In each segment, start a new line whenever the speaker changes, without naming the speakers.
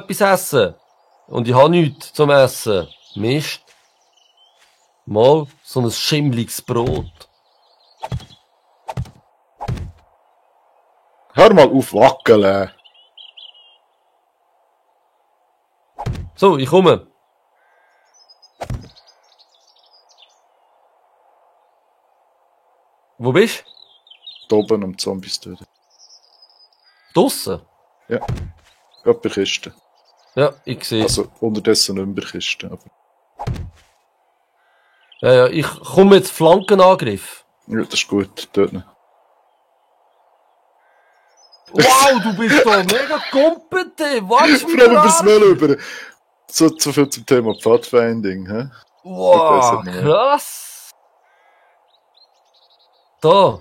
etwas essen. Und ich habe nichts zum Essen. Mist. Mal so ein schimmliges Brot.
Hör mal auf wackeln.
So, ich komme. Wo bist
Da oben am Zombies töten.
du? Draussen?
Ja. Gerade bei Kisten.
Ja, ich sehe.
Also unterdessen nicht mehr bei Kisten. Aber
Ja, ich komme jetzt Flankenangriff.
ja, das ist gut. Dort nicht.
Wow, du bist da mega kompetent. Was
Vor allem übers Mail über. So viel zum Thema Pathfinding, hä?
Wow, krass. Da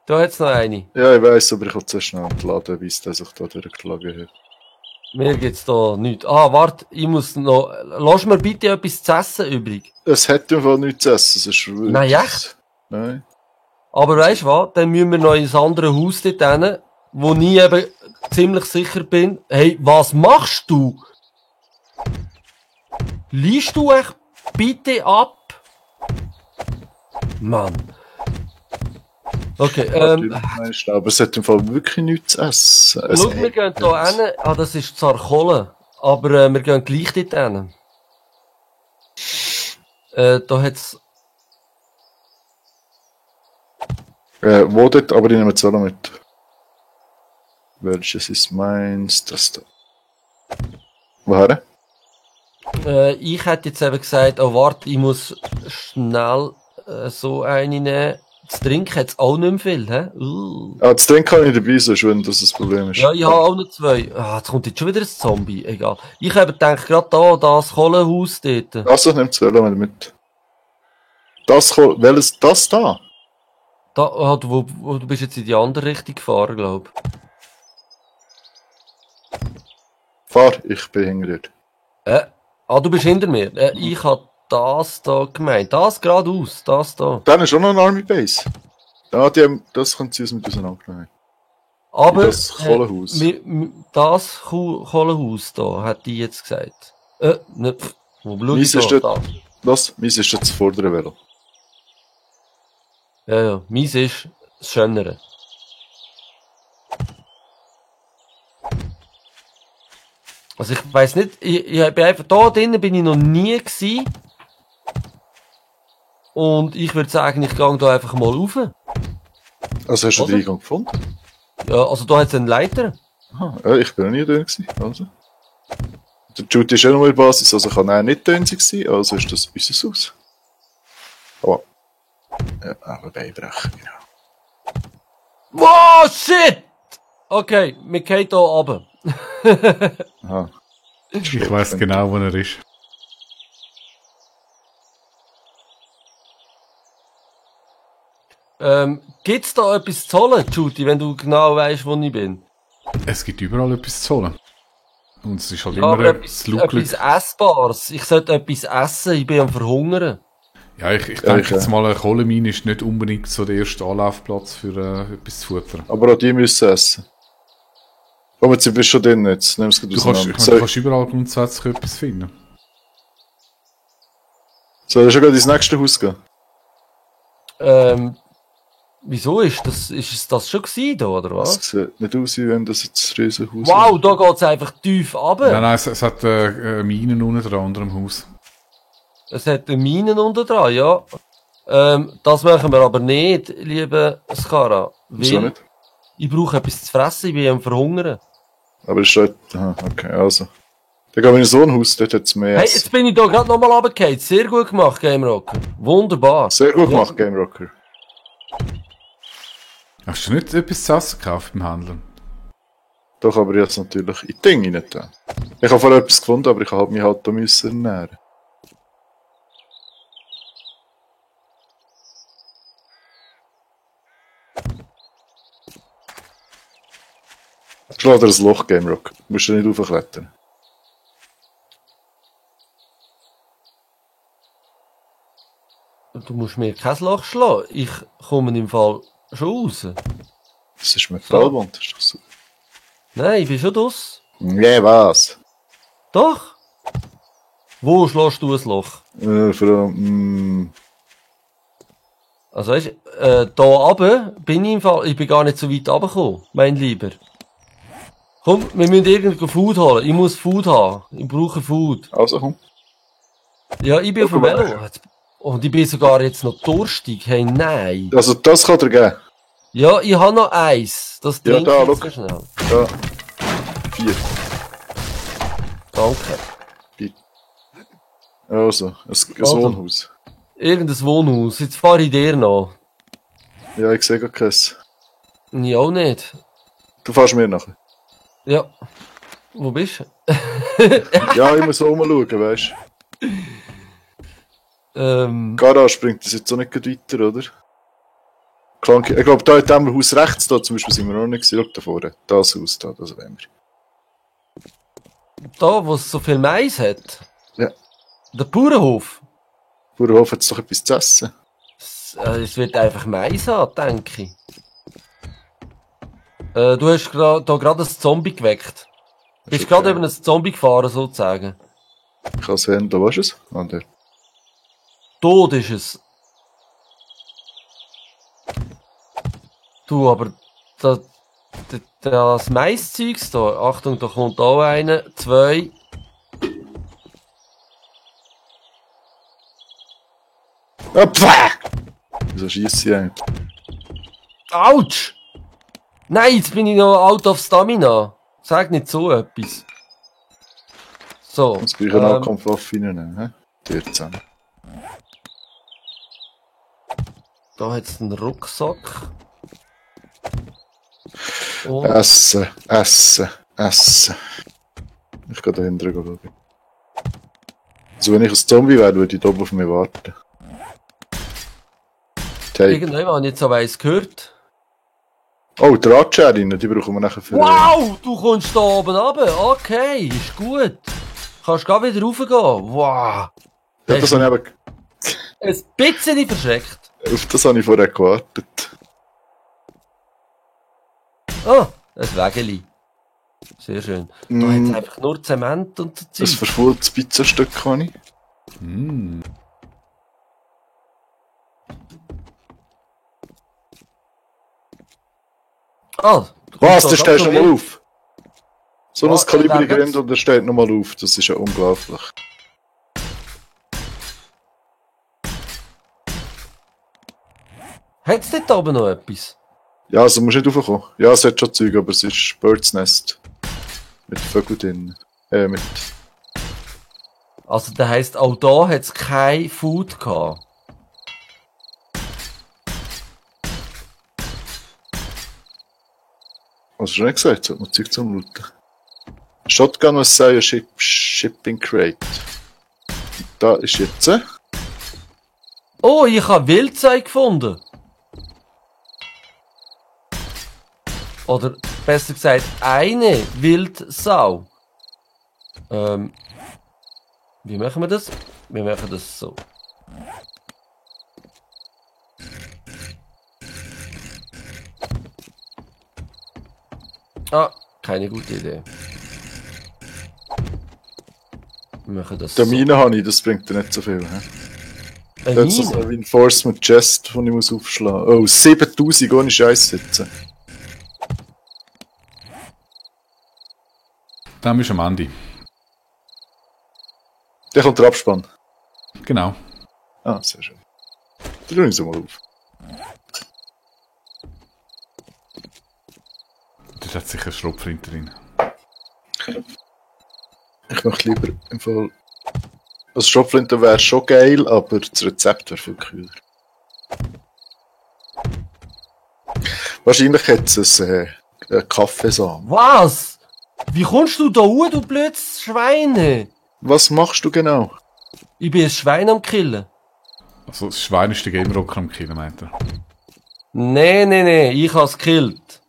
hat's noch eine.
Ja, ich weiss, aber ich will zu schnell entladen, wie es der sich da durchgeschlagen hat.
Mir geht's da nichts. Ah, warte, ich muss noch... Lass mir bitte etwas zu essen übrig.
Es hat im Fall nichts zu essen, es ist wirklich...
Nein, echt?
Nein.
Aber weisst du was? Dann müssen wir noch ins andere Haus dort hin, wo ich eben ziemlich sicher bin. Hey, was machst du? Liest du echt bitte ab? Mann. Okay,
Aber es hat im Fall wirklich nichts zu essen.
schau, wir gehen hier hin. Ah, das ist Zarkolle. Aber wir gehen gleich dort hin. Da hat's...
Wo dort? Aber ich nehme es auch noch mit. Welches ist meins? Das da. Woher?
Ich hätte jetzt eben gesagt, oh warte, ich muss schnell so eine nehmen. Das Trinken hat's auch nicht mehr viel, hä?
Das Trinken kann ich dabei sein, wenn das ein Problem ist.
Ja, ich habe auch noch zwei. Ah, jetzt kommt jetzt schon wieder ein Zombie. Egal. Ich habe gedacht, gerade da, das Kohlenhaus dort.
Also, nimm das Velo mit. Welches? Das da?
Da, ah, du bist jetzt in die andere Richtung gefahren, glaub.
Fahr, ich bin hinter dir.
Du bist hinter mir. Ich habe das da gemeint. Das geradeaus, das da.
Dann ist auch noch eine Army Base. Das können sie uns mit auseinandernehmen.
Aber
das Kohlehaus.
Das Kohlehaus da, hat die jetzt gesagt. Nicht. Wo schau ich da?
Meins ist das vordere Velo.
Ja, meins ist das Schönere. Also ich weiss nicht, ich bin einfach, da drinnen bin ich noch nie gewesen. Und ich würde sagen, ich gehe da einfach mal rauf.
Also hast du den Eingang gefunden?
Ja, also da hat es einen Leiter.
Aha, ich bin noch nie drin gewesen. Also. Der Judy ist ja noch mal in der Basis, also kann er nicht drin sein, also ist das unser Haus. Aber, ja, aber Beibrechen, genau.
Wow, shit! Okay, wir gehen hier runter.
Aha.
Ich weiss genau, wo er ist.
Gibt's da etwas zu holen, Judy, wenn du genau weißt, wo ich bin?
Es gibt überall etwas zu holen. Und es ist halt
Ja,
immer
aber etwas Essbares. Ich sollte etwas essen, ich bin am Verhungern.
Ja, ich denke jetzt mal, eine Kohlemine ist nicht unbedingt so der erste Anlaufplatz für etwas zu futtern.
Aber auch die müssen essen. Aber jetzt bist du schon drin jetzt. Nimm es
Du kannst überall grundsätzlich etwas finden.
Soll ich schon ins nächste Haus gehen?
Wieso ist das schon gewesen, da, oder was?
Das sieht nicht aus, wie wenn das jetzt ein Riesenhaus ist.
Wow, da geht's einfach tief runter.
Nein, es hat Minen unten dran, unter dem Haus.
Es hat Minen unten dran, ja. Das machen wir aber nicht, liebe Skara.
Wieso nicht?
Ich brauche etwas zu fressen, ich bin am Verhungern.
Aber es steht... Aha, okay, also. Dann gehen wir in so ein Haus, dort hat es mehr
Hey,
Essen.
jetzt bin ich da gerade nochmal runtergefallen. Sehr gut gemacht, Game Rocker. Wunderbar.
Sehr gut gemacht, Game Rocker.
Hast du nicht etwas zu essen gekauft beim Handeln?
Doch, aber jetzt natürlich in Dinge nicht da. Ich habe vorher etwas gefunden, aber ich habe mich halt da müssen ernähren. Schlag dir ein Loch, Game Rock. Du musst ja nicht raufklettern.
Du musst mir kein Loch schlagen. Ich komme im Fall schon raus.
Das ist Metallwand, das ist doch so.
Nein, ich bin schon draus.
Nee, was?
Doch? Wo schlägst du ein Loch? Also weißt, da runter bin ich im Fall, ich bin gar nicht so weit runtergekommen, mein Lieber. Komm, wir müssen irgendwo Food holen. Ich muss Food haben. Ich brauche Food.
Also komm.
Ja, ich bin auf dem Velo. Und ich bin sogar jetzt noch durstig. Hey, nein.
Also das kann dir geben.
Ja, ich habe noch Eis. Das
Ja,
trinke
da,
ich jetzt
schau.
so schnell.
Ja. 4.
Danke.
Also, ein Wohnhaus.
Irgendein Wohnhaus. Jetzt fahre ich dir noch.
Ja, ich sehe gar keins.
Ich auch nicht.
Du fährst mir nachher.
Ja. Wo bist du?
Ja, ich muss auch mal schauen, weißt du. Garage bringt das jetzt auch nicht weiter, oder? Klang, ich glaube, da in diesem Haus rechts, da zum Beispiel sind wir noch nicht gewesen. Schau da vorne. Das Haus da, das wollen wir.
Da, wo es so viel Mais hat?
Ja.
Der Bauernhof?
Bauernhof hat doch etwas zu essen.
Es wird einfach Mais haben, denke ich. Du hast da gerade ein Zombie geweckt. Bist
Okay.
gerade über ein Zombie gefahren, sozusagen.
Ich kann sehen, da was ist es? Ah, der.
Tot ist es. Du, aber das Mais-Zeugs da, Achtung, da kommt auch einer, 2.
Ah, pfah! Wieso schiesse ich eigentlich?
Autsch! Nein, jetzt bin ich noch out of Stamina. Sag nicht so etwas. So.
Jetzt kann ich einen Nahkampfwaffe reinnehmen, hä? Die zusammen.
Da hat es einen Rucksack. Und
Essen. Ich gehe da hinten schauen. Also wenn ich ein Zombie wäre, würde ich da oben auf mich warten. Tape.
irgendwann habe ich jetzt aber eins gehört.
Oh, Drahtscheren, die brauchen wir nachher für...
Wow, du kommst da oben runter. Okay, ist gut. Kannst gar wieder raufgehen. Wow.
Ja, das habe ich
Ein bisschen verschreckt.
auf das habe ich vorher gewartet.
Ah, ein Wägeli. Sehr schön. Da hat es einfach nur Zement und so
Ein
Zeug.
verfaultes Pizzastück kann ich.
Ah, du
Was,
kommst da
der steht
ganz
schon
so
mal
wild.
auf? So ein
Was,
Kaliber
wer
Grind
hat's?
und der steht noch mal auf. Das ist ja unglaublich.
Hat es dort oben noch etwas?
Ja, also musst nicht raufkommen. Ja, es hat schon Zeug, aber es ist Birds Nest. Mit Vögeln drin. Mit...
Also, das heisst, auch da hat es kein Food gehabt.
Was hast du nicht gesagt? Es hat noch Zeug zum Looten. Shotgun was sei Shipping Crate. Und da ist jetzt...
Oh, ich habe Wildzeug gefunden. Oder besser gesagt, eine Wildsau. Wie machen wir das? Wir machen das so. Ah, keine gute Idee. Wir machen das
Der
so.
Mine habe ich, das bringt dir nicht so viel. He?
Eine
Da hat so
Mine?
ein Reinforcement Chest, den ich muss aufschlagen muss. Oh, 7000 ohne Scheiß sitzen.
Dann bist du am Ende.
Der kommt der Abspann.
Genau.
Ah, sehr schön. Da tue ich so mal auf.
Da hat sicher ein Schrotflinte drin.
Ich möchte lieber im Fall... Also Schrotflinte wäre schon geil, aber das Rezept wäre viel kühler. Wahrscheinlich hat es einen Kaffeesamen.
Was? Wie kommst du da hoch, du blödes Schweine?
Was machst du genau?
Ich bin ein Schwein am Killen.
Also das Schwein ist der Gamerocker am Killen, meint er.
Nee, ich hab's gekillt.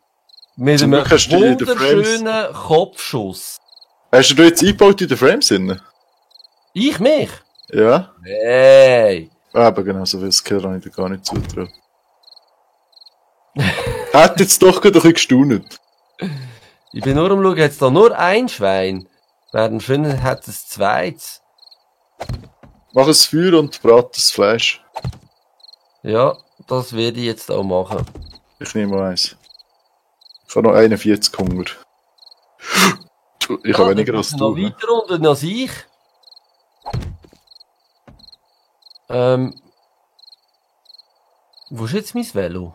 Mit
Zum
einem
Glück hast du die in den
wunderschönen Kopfschuss.
Hast du jetzt eingebaut in den Frames drin?
Ich mich?
Ja?
Hey.
Aber genau, so viel Skill habe ich dir gar nicht zutrauen. Hat jetzt doch gerade ein bisschen gestaunt.
Ich bin nur am schauen, jetzt da nur ein Schwein. Während schön hat es zweites.
Mach ein Feuer und brat das Fleisch.
Ja, das werde ich jetzt auch machen.
Ich nehme mal eins. Ich habe noch 41 Hunger. Ich habe weniger als
noch
du. Ne?
weiter unten als ich. Wo ist jetzt mein Velo?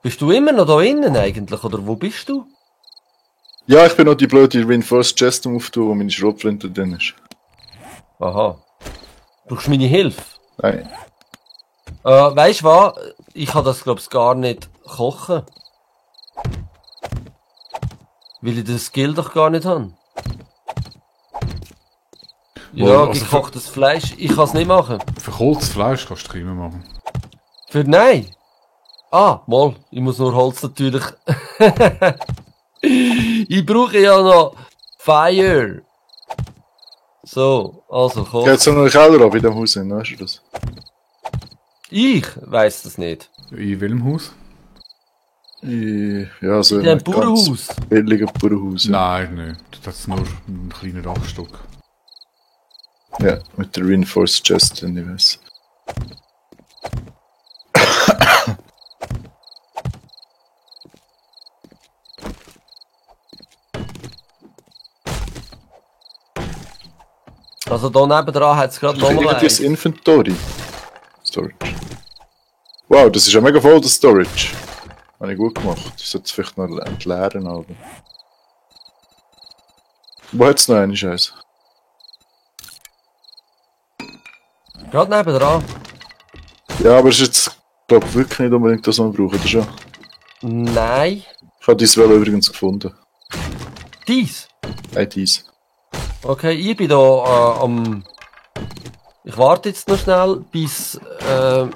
Bist du immer noch da innen eigentlich, oder wo bist du?
Ja, ich bin noch die blöde Reinforced Chest auftun, wo meine Schrotflinte drin ist.
Aha. Brauchst du meine Hilfe?
Nein.
Weisst du was? Ich kann das, glaub's, gar nicht kochen. Weil ich den Skill doch gar nicht habe. Ja,
Also
gekochtes Fleisch, ich kann es nicht machen.
Für kohltes Fleisch kannst du prima machen.
Für nein? Ah, mal, ich muss nur Holz natürlich. Ich brauche ja noch Fire. So, also koch.
Geht es noch einen Keller ab in dem Haus hin, weißt du das?
Ich weiss das nicht.
In welchem Haus?
Ja, so
In dem Bauernhaus.
billigen Bauernhaus. Ja.
Nein, nicht. Das ist nur ein kleiner Dachstock.
Ja, mit der Reinforced Chest drin, ich weiss.
Also da nebendran hat es gerade nochmal
Das
eins.
Inventory. Storage. Wow, das ist ja mega voll, das Storage. Habe ich gut gemacht. Ich sollte es vielleicht noch entleeren, aber... Wo hat es noch eine Scheiße?
Gerade nebendran.
Ja, aber es ist jetzt, glaube ich, wirklich nicht unbedingt das, was wir brauchen, oder schon?
Nein.
Ich habe dein Velo übrigens gefunden.
Dies.
Nein, dies.
Okay, ich bin da am... Ich warte jetzt noch schnell, bis...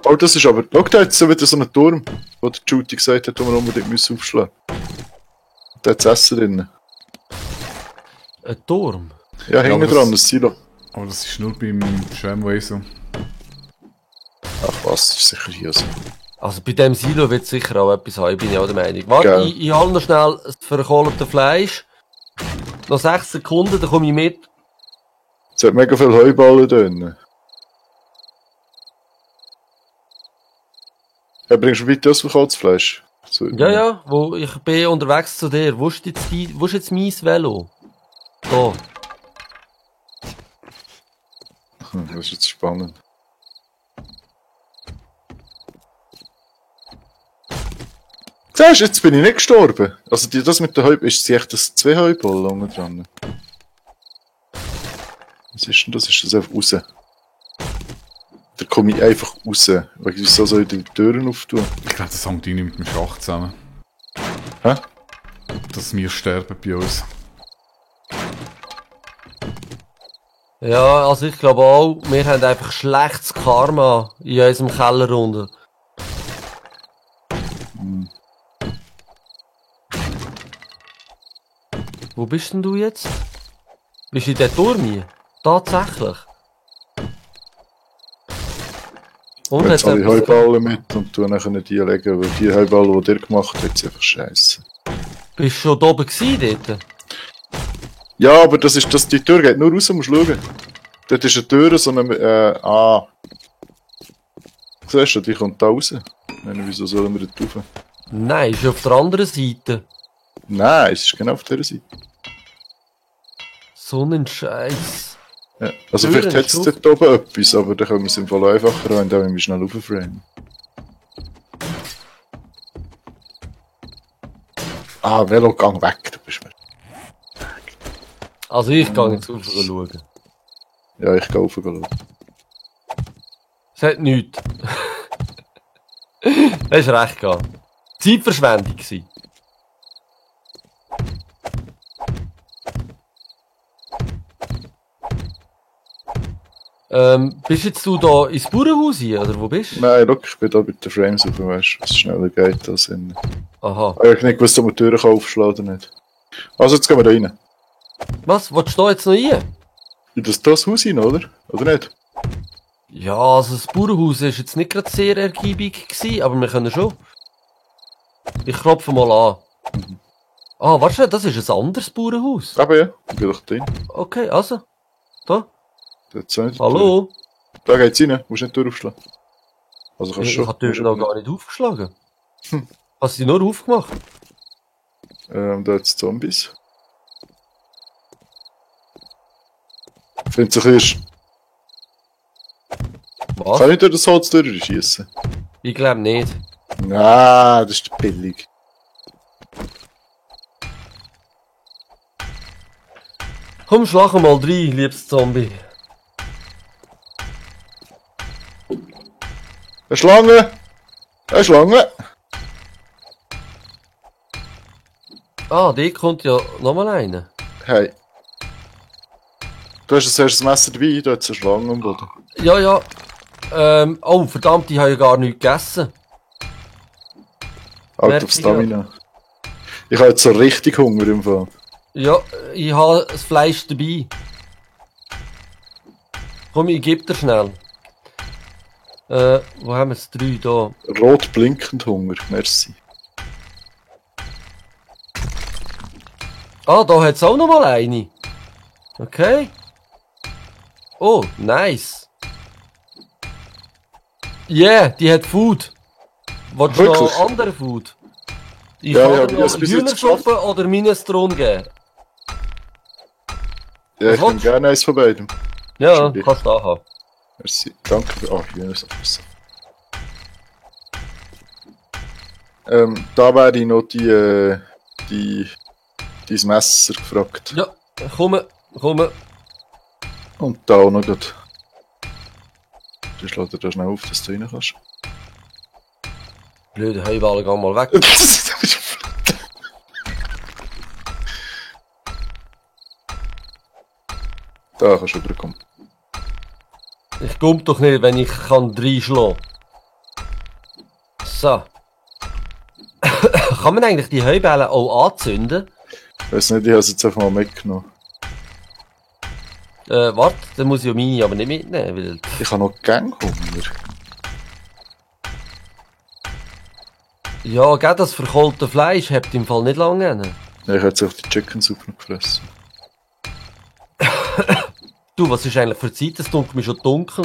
Oh, das ist aber... Schau, da hat so wieder so einen Turm, wo der Judy gesagt hat, wo wir unbedingt aufschlagen müssen. Da hat das Essen drin.
ein Turm.
Ja, hinten
aber
dran, das Silo.
Aber das ist nur beim Tramway so.
Ach was, das ist sicher hier so.
Also bei dem Silo wird es sicher auch etwas haben, bin ich auch der Meinung. Warte,
Gell.
ich hole noch schnell das verkohlte Fleisch. Noch 6 Sekunden, dann komme ich mit.
Es hat mega viele Heuballen drin. Ja, bringst du bitte das Verkaufsfleisch? So,
Ja, ja, wo ich bin unterwegs zu dir. Wo ist jetzt mein Velo? Da.
Das ist jetzt spannend. Siehst du, jetzt bin ich nicht gestorben. Also das mit der Heuballen, ist echt das 2 Heuballen unten dran. Was ist denn das? Ist das einfach raus? Da komme ich einfach raus. Wieso soll ich die Türen auftun?
Ich glaube, das hängt nicht mit dem Schacht zusammen.
Hä?
Dass wir sterben bei uns.
Ja, also ich glaube auch, wir haben einfach schlechtes Karma in unserem Keller unten. Wo bist denn du jetzt? Bist du in der Turm hier? Tatsächlich? Und
Jetzt alle
etwas-
Heuballen mit und tu nachher nicht die legen, weil die Heuballen, die ihr gemacht habt, sind einfach scheiße.
Bist du schon da oben gewesen dort?
Ja, aber die Tür geht nur raus, musst du schauen. Dort ist eine Tür, so eine, Siehst du, die kommt da raus. Wieso sollen wir dort rauf?
Nein, ist auf der anderen Seite.
Nein, es ist genau auf dieser Seite.
So ein Scheiß.
Ja. Also
Türen
vielleicht hat es
ist
dort oben etwas, aber dann können wir es im Fall einfacher haben, indem wir schnell raufframen. Velogang weg, du bist mir.
Also ich gehe jetzt rauf schauen.
Ja, ich gehe raufschauen.
Es hat nichts. Das ist recht gehabt. Zeitverschwendung gewesen. Bist jetzt du da ins Bauernhaus hier, oder wo bist du?
Nein, look, ich bin da mit den Frames auf, weißt du, was schneller geht als in...
Aha.
Ich habe nicht gewusst, ob man die Türen aufschlagen oder nicht. Also, jetzt gehen wir da rein.
Was? Willst du da jetzt noch hier?
In das Haus rein, oder? Oder nicht?
Ja, also das Bauernhaus ist jetzt nicht gerade sehr ergiebig gewesen, aber wir können schon. Ich klopfe mal an. Ah, warte, das ist ein anderes Bauernhaus.
Aber ja, ich bin doch drin.
Okay, also. Da.
Hallo? Da geht's rein, musst nicht durchschlagen. Also kannst
Ich
schon.
habe die Tür noch gar nicht aufgeschlagen. Hast du die nur aufgemacht?
Da hat's Zombies. Ich finde es ein bisschen...
Was?
Kann ich durch das Holz durchschießen?
Ich glaube nicht.
Nein, das ist billig.
Komm, schlag mal rein, liebes Zombie.
Eine Schlange! Eine Schlange!
Ah, die kommt ja nochmal eine.
Hey. Du hast zuerst das Messer dabei, da hat es eine Schlange am Boden.
Ja, ja. Oh, verdammt, ich habe ja gar nichts gegessen.
Out
Merke
of Stamina. Ich habe jetzt so richtig Hunger im Fall.
Ja, ich habe das Fleisch dabei. Komm, ich gebe dir schnell. Wo haben wir es? 3 da.
Rot blinkend Hunger, merci.
Ah, da hat es auch noch mal eine. Okay. Oh, nice. Yeah, die hat Food. Willst du noch
Wirklich?
andere Food? Ich
Ja,
kann
ja,
dir
wie hast
noch
du bis jetzt
Hühnersuppe oder Minestrone geben.
Ja, ich
Was
nehme gerne eins von beidem.
Ja,
Schon
kannst du da haben.
Merci. Danke für... Ah, Hühnersuppe. Da wäre ich noch dein Messer gefragt.
Ja, komm.
Und da auch noch gut. Ich lade dir da schnell auf, dass du rein kannst.
Blöde Heuballen, geh mal weg.
Da kannst du rüberkommen.
Ich komm doch nicht, wenn ich kann reinschlagen. So. Kann man eigentlich die Heuballen auch anzünden?
Ich weiss nicht, ich habe es jetzt einfach mal mitgenommen.
Warte, dann muss ich ja meine aber nicht mitnehmen, weil...
Ich habe noch Gang Hunger.
Ja, gell, das verkohlte Fleisch habt im Fall nicht lange.
Ja, ich habe jetzt auch die Chicken Soup noch gefressen.
Du, was ist eigentlich für Zeit? Es dunkelt mir schon dunkel.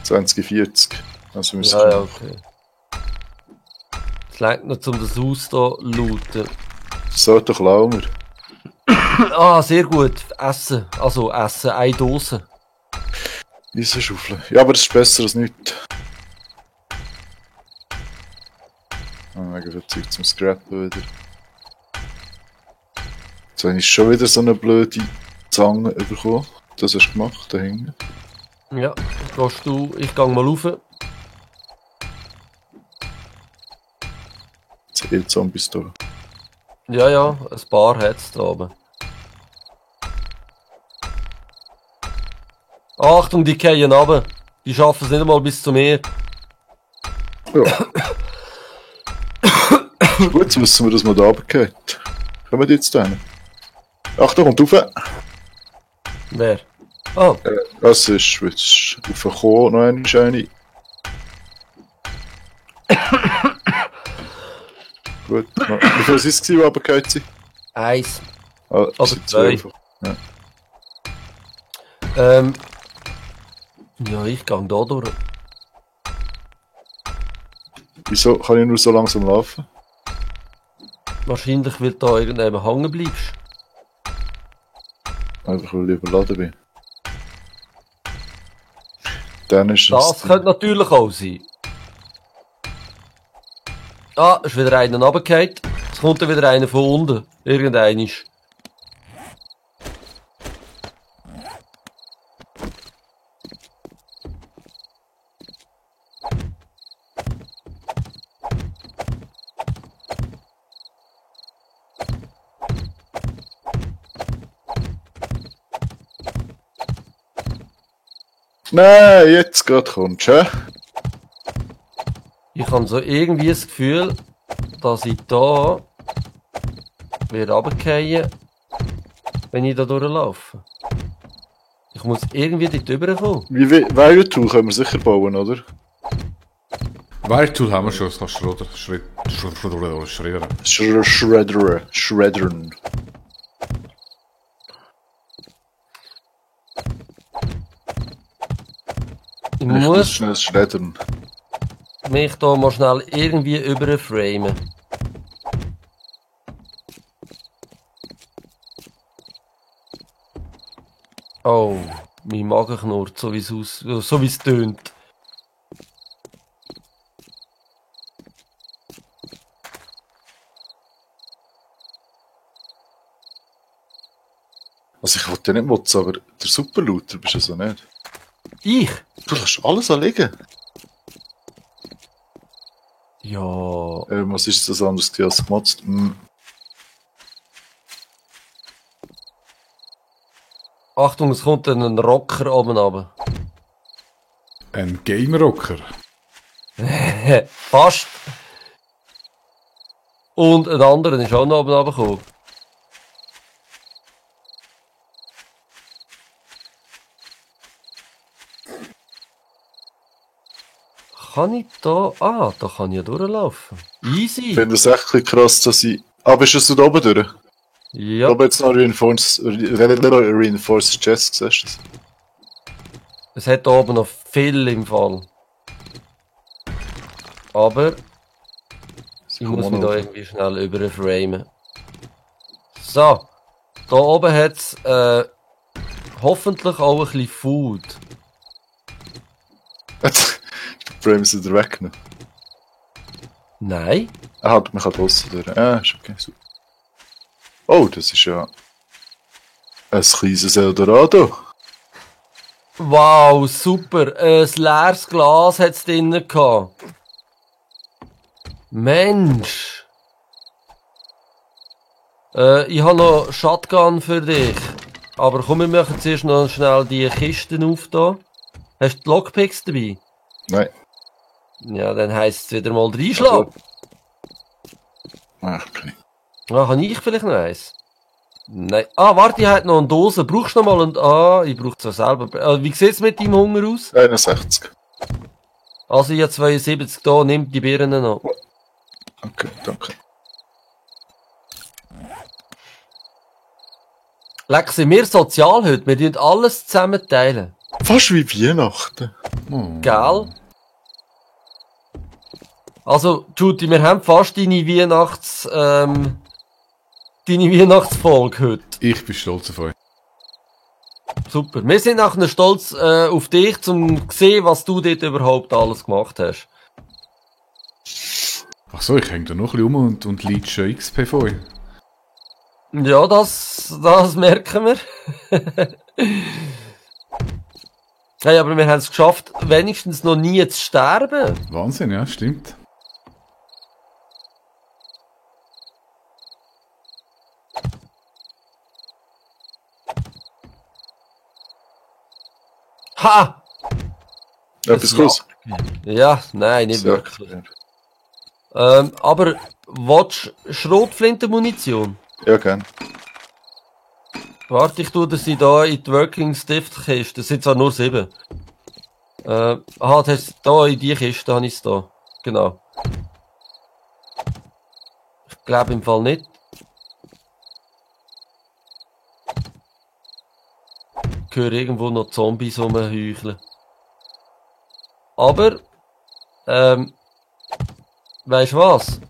2040. Also müssen
Ja, okay. Es reicht noch, um das Haus hier zu looten.
So, doch klauen wir.
Ah, sehr gut. Essen. Also, essen. Eine Dose.
Eisenschaufel. Ja, aber das ist besser als nichts. Mega viel Zeug zum Scrappen wieder. Jetzt habe ich schon wieder so eine blöde Zange bekommen. Das hast du gemacht, da hinten.
Ja, gehst du. Ich gehe mal rauf.
Jetzt Zombies da.
Ja, ja, ein paar hat es da oben. Achtung, die fallen runter. Die schaffen es nicht einmal bis zu mir.
Ja. Gut, jetzt wissen wir, dass man da runtergeht. Kommen die jetzt da hin? Achtung, kommt rauf.
Wer? Ah,
Das ist jetzt raufgekommen, noch eine schöne. Gut, noch. Wie viel sind es, die runtergefallen sind?
1.
Ah,
Oder
sind
2.
einfach. Ja.
Ja, ich gehe da durch.
Wieso kann ich nur so langsam laufen?
Wahrscheinlich, weil du da irgendwann hängen bleibst.
Einfach weil ich überladen bin. Dann ist
Das könnte natürlich auch sein. Ah, ist wieder einer runtergefallen. Es kommt dann wieder einer von unten. Irgendeinisch.
Nein, jetzt gerade kommst du, hä?
Ich habe so irgendwie das Gefühl, dass ich da werde runterfallen, wenn ich da durchlaufe. Ich muss irgendwie dort rüberkommen.
Wie Value 2 können wir sicher bauen, oder?
Weirtool haben wir schon, das kannst du schreddern.
Schreddern.
Ich
Ich muss
muss
schnell schreddern.
mich da mal schnell irgendwie überframen. Oh, mein Magen knurrt, so wie es tönt.
Also ich wollte ja nicht motzen, aber der Superlooter bist du so nicht.
Ich?
Du lässt alles anliegen.
Ja.
Was ist das anderes als gemotzt?
Achtung, es kommt dann ein Rocker oben runter.
Ein Game-Rocker.
Fast. Und ein anderer ist auch noch oben runtergekommen. Kann ich da... Ah, da kann ich ja durchlaufen.
Ich
Easy.
finde es echt ein bisschen krass, dass ich... Ah, bist du so da oben durch?
Ja.
Aber jetzt noch Reinforced Chest, siehst du das?
Es hat da oben noch viel im Fall. Aber ich muss mich da irgendwie schnell überframen. So. Da oben hat es hoffentlich auch ein bisschen Food.
Die Frame ist wieder weggenommen.
Nein.
Ah, man kann draussen durch. Ah, ist okay, super. Oh, das ist ja ein kleines Eldorado.
Wow, super. Ein leeres Glas hat es drinnen gehabt. Mensch. Ich habe noch Shotgun für dich. Aber komm, wir machen zuerst noch schnell die Kisten auf da. Hast du die Lockpicks dabei?
Nein.
Ja, dann heisst es wieder mal reinschlagen.
Ach, bin ich.
Ah, habe ich vielleicht noch eins? Nein. Ah, warte, ich habe noch eine Dose. Brauchst du noch mal eine... Ah, ich brauche es selber. Wie sieht es mit deinem Hunger aus?
61.
Also, ich habe 72 da. Nimm die Birnen noch.
Okay, danke.
Leck, sind wir sozial heute? Wir teilen alles zusammen teilen.
Fast wie Weihnachten.
Oh.
Gell? Also, Judy, wir haben fast deine Weihnachtsfolge heute.
Ich bin stolz auf euch.
Super. Wir sind nachher stolz auf dich, um zu sehen, was du dort überhaupt alles gemacht hast.
Ach so, ich hänge da noch ein bisschen um und leadsche XP von euch.
Ja, das merken wir. Hey, aber wir haben es geschafft, wenigstens noch nie zu sterben.
Wahnsinn, ja, stimmt.
Ha!
Etwas Gutes.
Ja, nein, nicht
Sehr
wirklich.
gut.
Aber willst du Schrotflintenmunition?
Ja, gern.
Warte, ich tue das da in die Working Stiftkiste. Das sind zwar nur 7. Das hast da in die Kiste, habe ich es da. Genau. Ich glaube im Fall nicht. Ich höre irgendwo noch Zombies rumheucheln. Aber, weisst du was?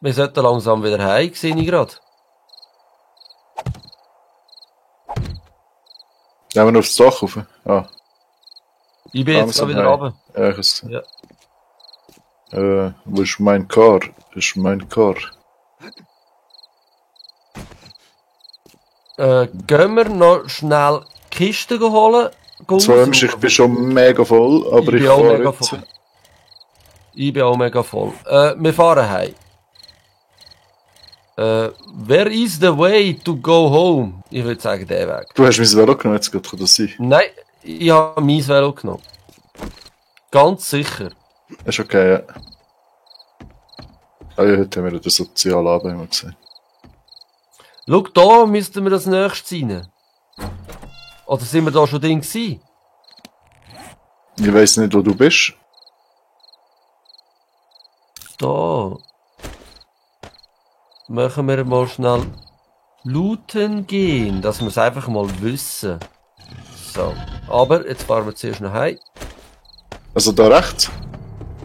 Wir sollten langsam wieder heim, sehe ich gerade.
Nehmen wir aufs Dach rauf. Ah,
Ich bin jetzt da wieder runter.
ja, ich weiß.
Ja.
Wo ist mein Car? Ist mein Car?
Gehen wir noch schnell Kisten holen?
Zwar, ich bin schon mega voll, aber ich
bin auch
fahre
mega
jetzt.
voll. Ich bin auch mega voll. Wir fahren heim. Where is the way to go home? Ich würde sagen, der Weg.
Du hast mein Velo genommen, jetzt kann das sein.
Nein, ich habe mein Velo genommen. Ganz sicher.
Ist okay, ja. Ah ja, heute haben wir den Sozialabend immer gesehen.
Schau, da müssten wir das nächste rein. Oder sind wir da schon drin gewesen?
Ich weiss nicht, wo du bist.
da machen wir mal schnell looten gehen, dass wir es einfach mal wissen. So, aber jetzt fahren wir zuerst nach heim.
Also da rechts?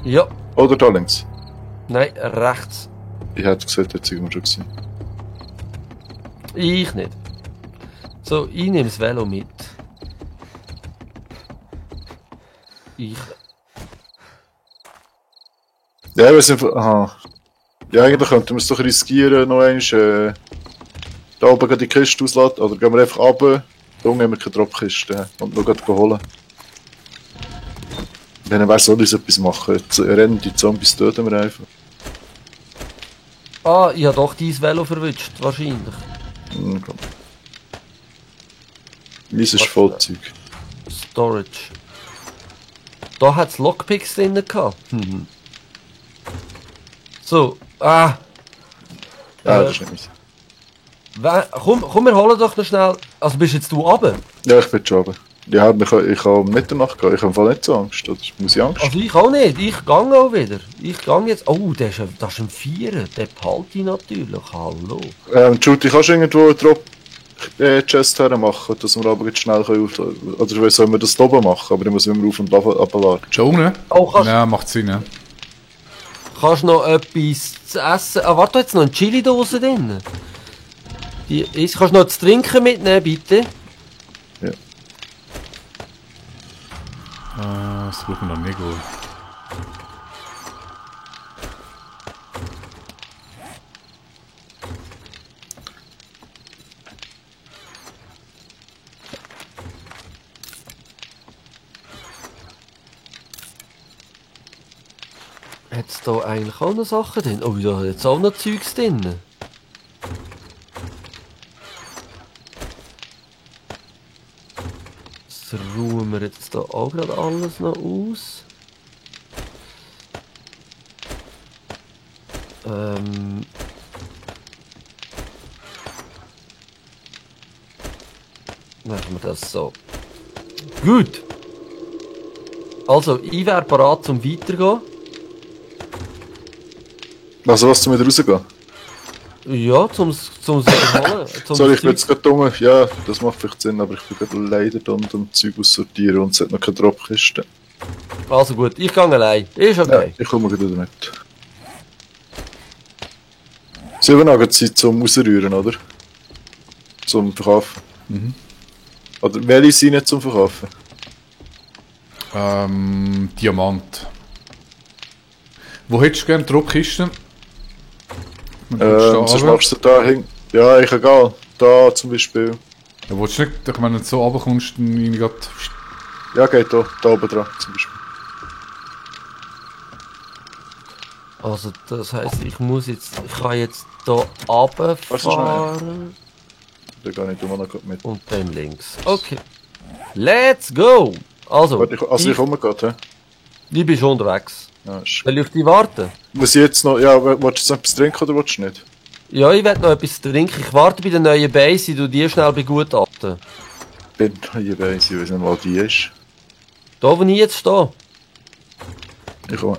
Ja,
Oder da links?
nein, rechts.
Ich hätte gesagt, jetzt sind wir schon gesehen.
Ich nicht. So, ich nehme das Velo mit. Ich...
Ja, wir sind... Aha. Ja, eigentlich könnten wir es doch riskieren, noch einmal da oben gleich die Kiste ausladen. Oder gehen wir einfach runter, da unten haben wir keine Dropkiste und noch gleich holen. Dann wer soll uns etwas machen? Jetzt rennen die Zombies, töten wir einfach.
Ah, ich habe doch dein Velo verwünscht, wahrscheinlich.
Komm. Meins ist Vollzeug.
Storage. Da hat es Lockpicks drin gehabt. So,
Ja, das ist nicht meins.
Komm, wir holen doch noch schnell. Also bist jetzt du runter?
Ja, ich bin schon runter. Ja, ich kann um Mitternacht gehen. Ich habe voll nicht so Angst. Oder muss ich Angst?
Also ich auch nicht. Ich gehe auch wieder. Ich gehe jetzt... Oh, das ist ein Vierer. Den behalte ich natürlich. Hallo.
Judy, kannst du irgendwo einen Drop-Chest hermachen, dass wir aber jetzt schnell können oder sollen wir das da oben machen? Aber ich muss immer auf und runterladen.
Schon, ne?
Oh,
Ja, macht Sinn, ne?
Kannst du noch etwas zu essen? Ah, warte, da jetzt noch eine Chili-Dose drin. Kannst du noch zu trinken mitnehmen, bitte?
Ja.
Das brauchen wir noch nicht gut.
Hat es da eigentlich auch noch Sachen drin? Oh, da hat jetzt auch noch Zeugs drin. Das räumen wir jetzt da auch gerade alles noch aus. Machen wir das so. Gut. Also, ich wäre bereit zum Weitergehen.
Also was, zum wieder rausgehen?
Ja, zum Wiederholen.
Sorry, ich bin jetzt gerade dumm. Ja, das macht vielleicht Sinn, aber ich bin gerade leider da und Zeug aussortieren und es hat noch keine Dropkiste.
Also gut, ich gehe allein. Ist okay.
Ja, ich komme gerade wieder mit. 7 Tage Zeit zum Rausrühren, oder? Zum Verkaufen. Oder welche sind nicht zum Verkaufen?
Diamant. Wo hättest du gerne Dropkisten?
Sonst machst du da hin. Ja, ich kann gehen. Da zum Beispiel.
Ja, willst du nicht, wenn du so runterkommst, dann irgendwie grad...
Ja, geht da oben dran zum Beispiel.
Also das heisst, ich kann jetzt hier runterfahren.
Da gehe ich da noch mit.
Und dann links. Okay. Let's go! Also,
Warte, ich komme gerade, hä?
ich bin schon unterwegs.
Ja, ist...
Soll ich auf dich warten?
Muss ich jetzt noch... Ja, willst du jetzt noch etwas trinken oder willst du nicht?
Ja, ich werde noch etwas trinken. Ich warte bei der neuen Base, du die schnell begutachten.
Bin hier bei, ich weiß nicht, wo die ist.
Da, wo ich jetzt stehe.
Ich komme.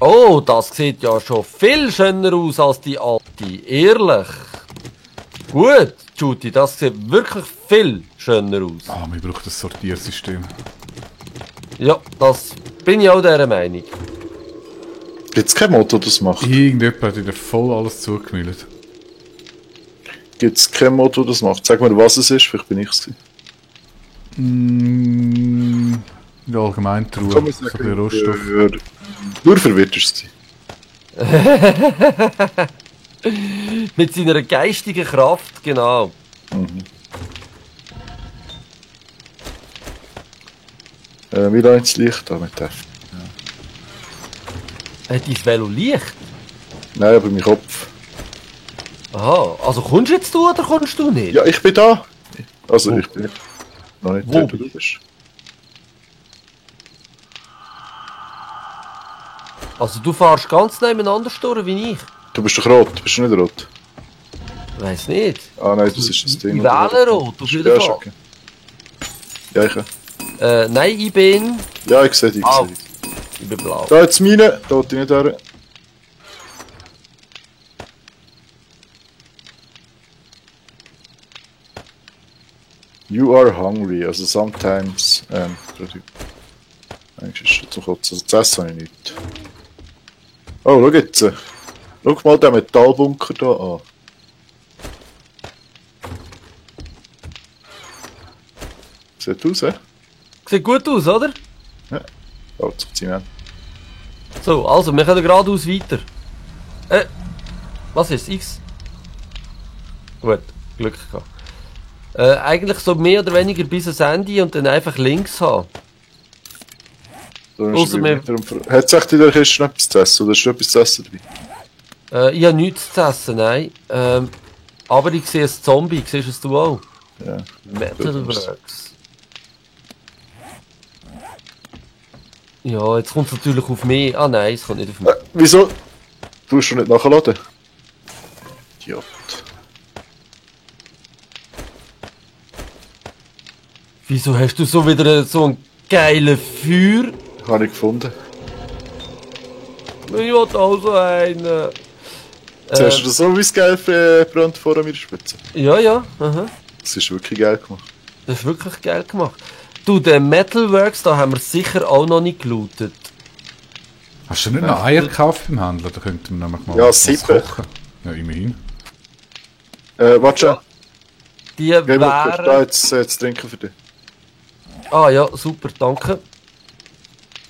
Oh, das sieht ja schon viel schöner aus als die alte. Ehrlich. Gut, Judy, das sieht wirklich viel schöner aus.
Ah, wir brauchen das Sortiersystem.
Ja, das bin ich auch dieser Meinung.
Gibt es kein Motto, das macht?
Irgendjemand hat wieder voll alles zugemüllt.
Gibt es kein Motto, das macht? Sag mir, was es ist, vielleicht bin ich es.
In der Allgemeintruhe. So ein bisschen Rohstoff.
Nur verwirrt ist es.
Mit seiner geistigen Kraft, genau.
Wie lange das Licht da mit dem?
Hat dein Velo Licht?
Nein, aber mein Kopf.
Aha, also kommst jetzt du oder kommst du nicht?
Ja, ich bin da. Also,
Wo?
ich bin noch nicht
Wo
dort, wo du bist.
Also du fährst ganz nebeneinander durch wie ich.
Du bist doch rot, bist du nicht rot?
Weiss nicht.
Ah nein, das ist das Ding.
Ich wähle rot, auf jeden
Ja,
Fall.
okay. Ja, ich.
Nein, ich bin...
Ja, ich sehe dich.
Ah, Ich bin blau.
Da jetzt meine, da ich nicht her. You are hungry, also sometimes, eigentlich ist es zum Kotzen, also zu essen habe ich nichts. Oh, schau jetzt. Schau mal den Metallbunker hier an. Sieht aus,
Sieht gut aus, oder?
Ja. Oh, zum Zement.
So, also, wir können geradeaus weiter. Was ist X? Gut, Glück gehabt. Eigentlich so mehr oder weniger bis ans Ende und dann einfach links haben. Ausser
Hat es echt in der Kiste noch etwas zu essen? Oder ist schon etwas zu essen dabei?
Ich habe nichts zu essen, nein. Aber ich sehe ein Zombie, siehst es du auch?
Ja.
Metalworks. Ja, jetzt kommt es natürlich auf mich. Ah nein, es kommt nicht auf mich.
Wieso? Du hast schon nicht nachladen? Idiot.
Wieso hast du so wieder so einen geilen Feuer?
Habe ich gefunden.
Ich will auch so einen.
Hast du das so wie das Gelb brennt vor mir Spitze?
Ja, ja. Aha.
Das ist wirklich geil gemacht.
Das ist wirklich geil gemacht. Du, den Metalworks, da haben wir sicher auch noch nicht gelootet.
Hast du nicht noch Eier gekauft beim Händler? Da könnten wir nämlich mal
Ja,
was
7.
kochen. Ja, immerhin.
Warte schon.
Die
Geh mal, da
wären...
jetzt trinken für dich.
Ah ja, super, danke.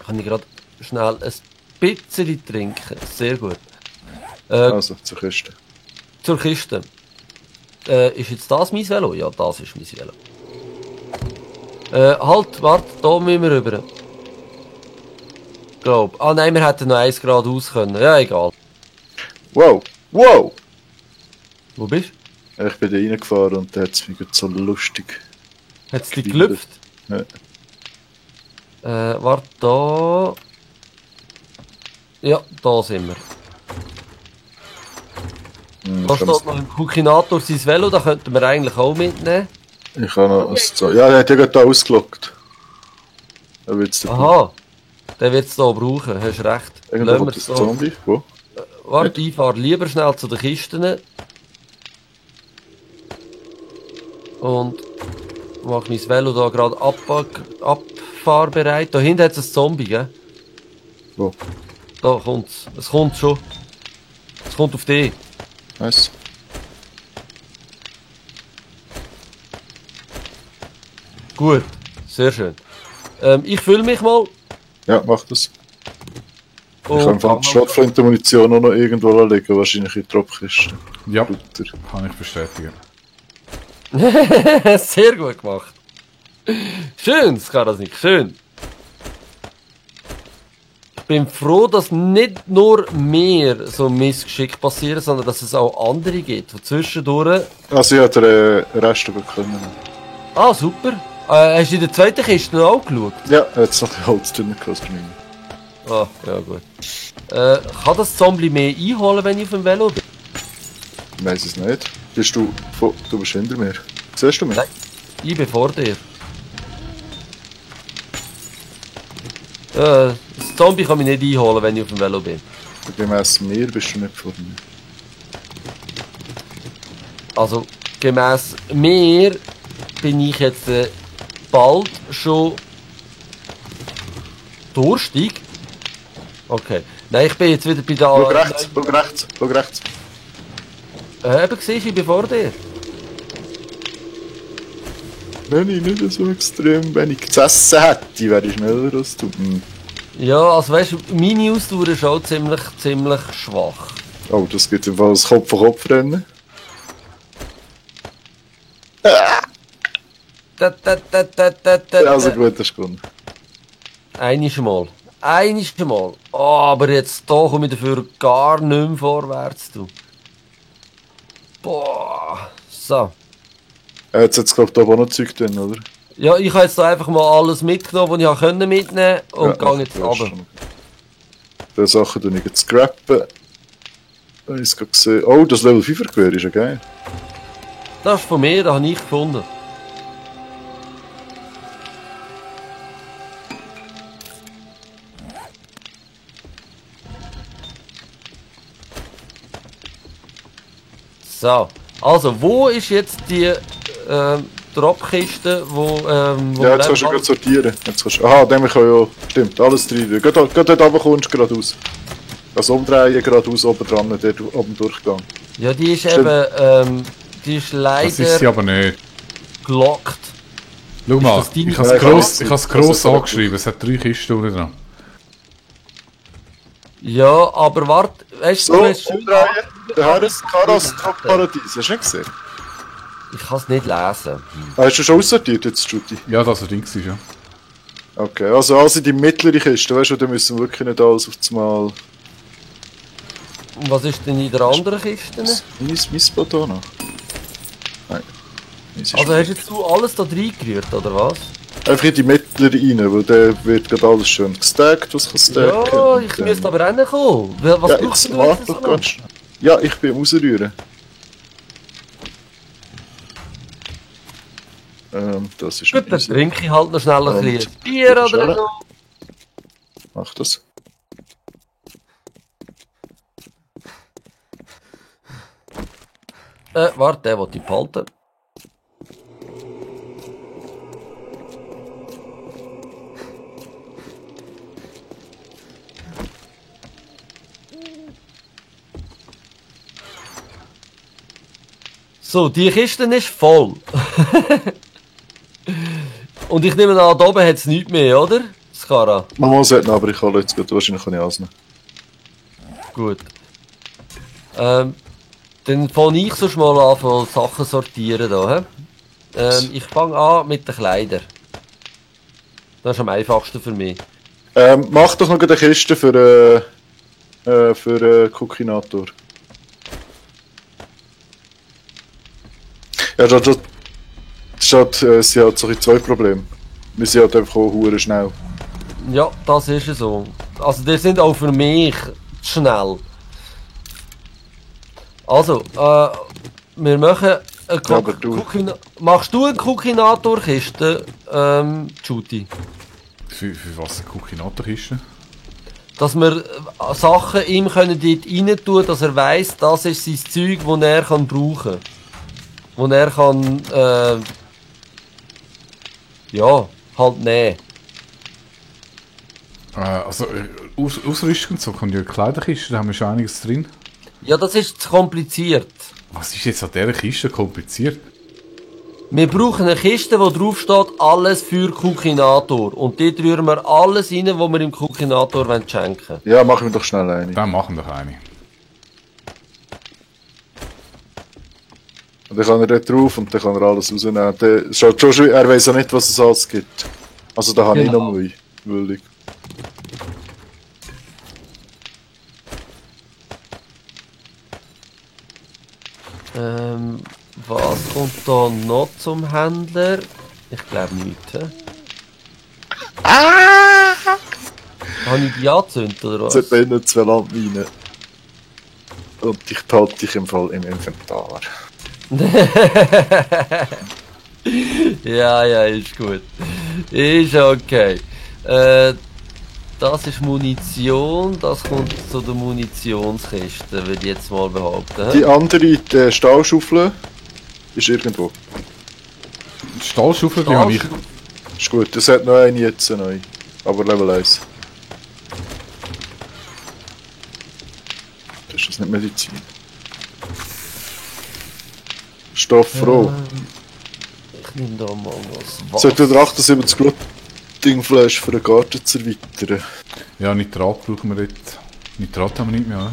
Kann ich gerade schnell ein bisschen trinken. Sehr gut.
Also, zur Kiste.
Zur Kiste. Ist jetzt das mein Velo? Ja, das ist mein Velo. Halt, warte, da müssen wir rüber. Glaub. Ah nein, wir hätten noch 1 Grad aus können. Ja, egal.
Wow! Wow!
Wo bist
Ich bin da reingefahren und da hat es mich so lustig.
du? Hat's dich gelüpft?
Ja.
Warte, da. Ja, da sind wir. Da steht noch ein Kukinator sein Velo, da könnten wir eigentlich auch mitnehmen.
Ich habe noch ja, er hat ja gerade da ausgelockt. Da wird's dabei.
Aha, der wird es hier brauchen, hast recht.
Irgendwo
Lassen
kommt
wir's
das
so.
Zombie. Wo?
Warte, ich fahre lieber schnell zu den Kisten. Und mache mein Velo da gerade abfahrbereit. Da hinten hat es einen Zombie, gell?
Wo?
Da kommt's. Es kommt schon. Es kommt auf dich.
Nice.
Gut, sehr schön. Ich fülle mich mal.
Ja, mach das. Ich
Und
kann von der Schrotflintenmunition auch noch irgendwo liegen, wahrscheinlich in die Tropfkiste.
Ja,
Luther.
kann ich bestätigen.
sehr gut gemacht. Schön, Skarasnik, schön. Ich bin froh, dass nicht nur mir so Missgeschick passieren, sondern dass es auch andere gibt, die zwischendurch...
Also ich habe den Rest bekommen.
Ah, super. Hast du in der zweiten Kiste noch auch geschaut?
Ja, jetzt noch die Holz drin gelassen.
Ah, ja gut. Kann das Zombie mehr einholen, wenn ich auf dem Velo bin?
Ich weiss es nicht. Bist du bist hinter mir. Siehst du mich?
Nein. Ich bin vor dir. Das Zombie kann mich nicht einholen, wenn ich auf dem Velo bin.
Gemäss mir bist du nicht vor mir.
Also, gemäss mir bin ich jetzt bald schon durstig. Okay. Nein, ich bin jetzt wieder bei der...
Schau rechts, schau rechts, schau rechts.
Eben siehst du, ich bin vor dir.
Wenn ich nicht so extrem wenig zu essen hätte, wäre ich schneller als du.
Ja, also weißt du, meine Ausdauer ist auch ziemlich schwach.
Oh, das gibt im Fall ein Kopf-an-Kopf-Rennen. Also gut, das ist gut.
Einiges Mal. Oh, aber jetzt da komme ich dafür gar nicht mehr vorwärts. Du. Boah. So.
Jetzt hat es, glaube ich, da auch noch Zeug drin, oder?
Ja, ich habe jetzt da einfach mal alles mitgenommen, was ich mitnehmen konnte und gehe jetzt runter.
Die Sachen tue ich jetzt scrappen. Ich habe es gerade gesehen. Oh, das Level 5er Gewehr ist ja geil.
Das ist von mir, das habe ich gefunden. So. Also, wo ist jetzt die Dropkiste, wo
Ja,
wir
jetzt kannst du
einfach-
gerade sortieren. Jetzt kannst du... Aha, dem kann ja... Stimmt, alles rein. Geht dort runter kommst du geradeaus. Also umdrehen, geradeaus, oben dran, dort oben Durchgang.
Ja, die ist
Stimmt.
eben, die ist
Das ist sie
leider
aber nicht.
gelockt.
Schau mal,
das deine-
ich habe
Nein,
es gross,
kann-
ich has
kann-
gross
kann-
angeschrieben, es hat 3 Kisten unten dran.
Ja, aber warte, weißt
So,
du, hast
umdrehen. Daher ist Karas Paradies. Hast du nicht gesehen?
ich kann es nicht lesen.
Hast du schon aussortiert jetzt, Judy?
Ja, das war Ding, ja.
Okay, also die mittlere Kiste, weißt du, da müssen wir wirklich nicht alles auf das Mal...
Und was ist denn in der anderen Kiste?
Mein Spot auch noch? Nein. Meins ist-
Also hast jetzt du alles da reingerührt, oder was?
Einfach in die mittlere rein, weil der wird gerade alles schön gestackt, was kann stacken.
Ja,
und
ich
dann-
müsste aber reinkommen. Was
Ja,
brauchst
jetzt
du
warte
jetzt
doch
so?
ganz schnell. Ja, ich bin am Rausrühren. Das ist
Gut, dann
easy.
trinke ich halt noch schnell ein
Und-
bisschen Bier oder
Schnell.
so.
Mach das.
Warte, der will ich behalten. So, die Kiste ist voll. Und ich nehme an, da oben hat es nichts mehr, oder? Skara.
Man muss es aber ich kann jetzt gut, wahrscheinlich kann ich alles nehmen.
Gut. Dann fange ich so mal an, von Sachen sortieren da. Ich fange an mit den Kleidern. Das ist am einfachsten für mich.
Mach doch noch eine Kiste für Cookinator. Ja, sie hat solche zwei Probleme. Wir sind halt einfach auch hure schnell.
Ja, das ist es so. Also, die sind auch für mich zu schnell. Also, wir machen eine
Ja, aber du-
Machst du eine Cookinator-Kiste, Judy?
Für was eine Cookinator-Kiste?
Dass wir Sachen ihm können dort rein tun, dass er weiss, das ist sein Zeug, das er kann brauchen. Wo er kann, ja, halt nehmen.
Also, Ausrüstung und so kommt ja eine Kleiderkiste, da haben wir schon einiges drin.
Ja, das ist zu kompliziert.
Was ist jetzt an dieser Kiste kompliziert?
Wir brauchen eine Kiste, wo drauf steht, alles für Cookinator. Und dort rühren wir alles rein, was wir im Cookinator schenken wollen.
Ja, machen wir doch schnell eine.
Dann machen wir doch eine.
Und dann kann er dort drauf und dann kann er alles rausnehmen. Der schaut schon schön, er weiss ja nicht, was es alles gibt. Also da habe ich
Genau.
noch Mühe. Willig.
Was kommt da noch zum Händler? Ich glaube nicht. He? Habe ich die angezündet, oder
Jetzt hat
was?
man innen 2 Landminen. Und ich behalte dich im Fall im Inventar.
Ja, ist gut. Ist okay. Das ist Munition, das kommt zu der Munitionskiste, würde ich jetzt mal behaupten.
Die andere, die Stahlschaufel, ist irgendwo.
Die Stahlschaufel, die habe ich.
Ist gut, es hat noch eine jetzt neu. Aber Level 1. Das ist das nicht Medizin. Stofffroh.
Ich nehme da mal was.
Sollte wieder 78 Gluttingflash für den Garten zu erweitern.
Ja, Nitrat brauchen wir jetzt. Nitrat haben wir nicht mehr,